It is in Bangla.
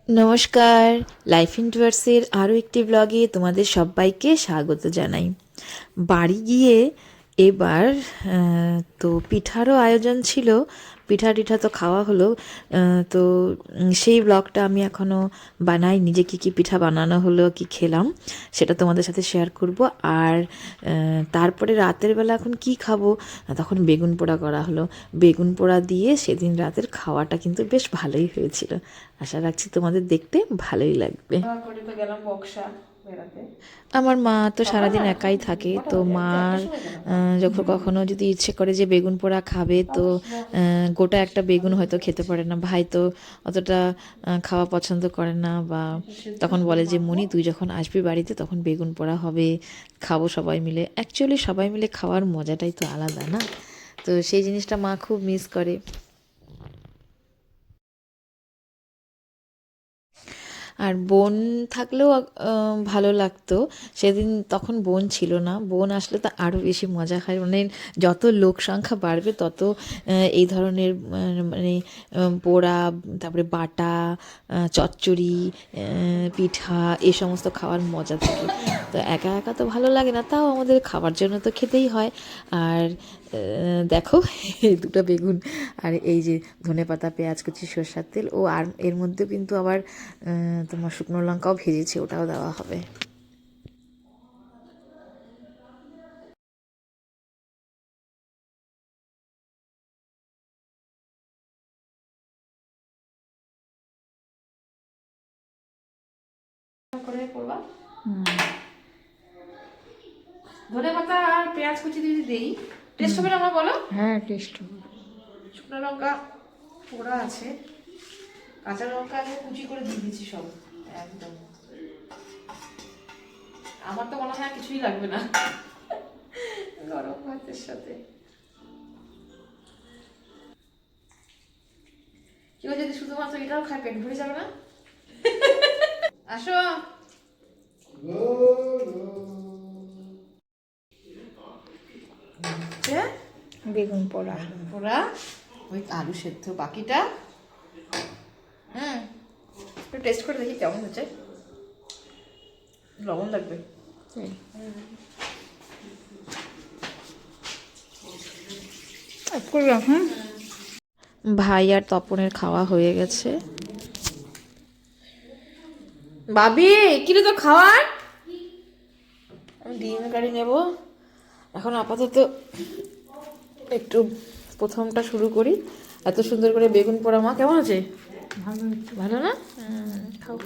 নমস্কার, লাইফ ইন্টুয়ার্সের আরও একটি ব্লগে তোমাদের সবাইকে স্বাগত জানাই। বাড়ি গিয়ে এবার তো পিঠারও আয়োজন ছিল, পিঠা টিঠা তো খাওয়া হলো। তো সেই ব্লগটা আমি এখনও বানাইনি, যে কী কী পিঠা বানানো হলো, কি খেলাম সেটা তোমাদের সাথে শেয়ার করব। আর তারপরে রাতের বেলা এখন কি খাবো, তখন বেগুন পোড়া করা হলো। বেগুন পোড়া দিয়ে সেদিন রাতের খাওয়াটা কিন্তু বেশ ভালোই হয়েছিল। আশা রাখছি তোমাদের দেখতে ভালোই লাগবে। করে তো গেলাম বক্সা বেড়াতে। আমার মা তো সকাল সারাদিন না এখন একাই থাকে, কটা তো বাজে? মার একটার সময় গেলাম। যখন কখনো যদি ইচ্ছে করে যে বেগুন পোড়া খাবে, তো গোটা একটা বেগুন হয়তো খেতে পারে না। ভাই তো অতটা খাওয়া পছন্দ করে না, বা তখন বলে যে মনি তুই যখন আসবি বাড়িতে তখন বেগুন পোড়া হবে, খাবো সবাই মিলে। অ্যাকচুয়ালি সবাই মিলে খাওয়ার মজাটাই তো আলাদা, না? তো সেই জিনিসটা মা খুব মিস করে। আর বোন থাকলেও ভালো লাগতো। সেদিন তখন বোন ছিল না, বোন আসলে তো আরও বেশি মজা হয়। মানে যত লোক সংখ্যা বাড়বে তত এই ধরনের মানে পোড়া, তারপরে বাটা, চচ্চড়ি, পিঠা, এই সমস্ত খাওয়ার মজা থাকে। তো একা একা তো ভালো লাগে না, তাও আমাদের খাবার জন্য তো খেতেই হয়। আর দেখো এই দুটো বেগুন, আর এই যে ধনেপাতা, পেঁয়াজ কুচি, সরষের তেল, ও আর এর মধ্যে কিন্তু আবার তোমার শুকনো লঙ্কাও ভেজেছি, ওটাও দেওয়া হবে। করে করবা। ধনে পাতা আর পেঁয়াজ কুচি যদি দেই টেস্ট হবে না আমার, বলো? হ্যাঁ, টেস্ট হবে। শুকনো লঙ্কা পোড়া আছে, কাঁচা লঙ্কা আমি কুচি করে দিয়ে দিচ্ছি সব একদম। আমার তো মনে হয় আর কিছুই লাগবে না গরম ভাতের সাথে। কেউ যদি শুধুমাত্র এটাও খায় পেট ভরে যাবে না? আসো। বেগুন পোড়া। পোড়া, ওই আলু সেদ্ধ বাকিটা। হুম, একটু টেস্ট করে দেখি কেমন হচ্ছে। লবণ লাগবে। করলাম। হ্যাঁ, ভাই আর তপনের খাওয়া হয়ে গেছে। ভাবি কিরে তো খাওয়ার? আমি ডিম কারি নেব এখন। আপাতত একটু প্রথমটা শুরু করি। এত সুন্দর করে বেগুন পোড়া, মা কেমন আছে? ভালো হচ্ছে। ভালো না? খাও।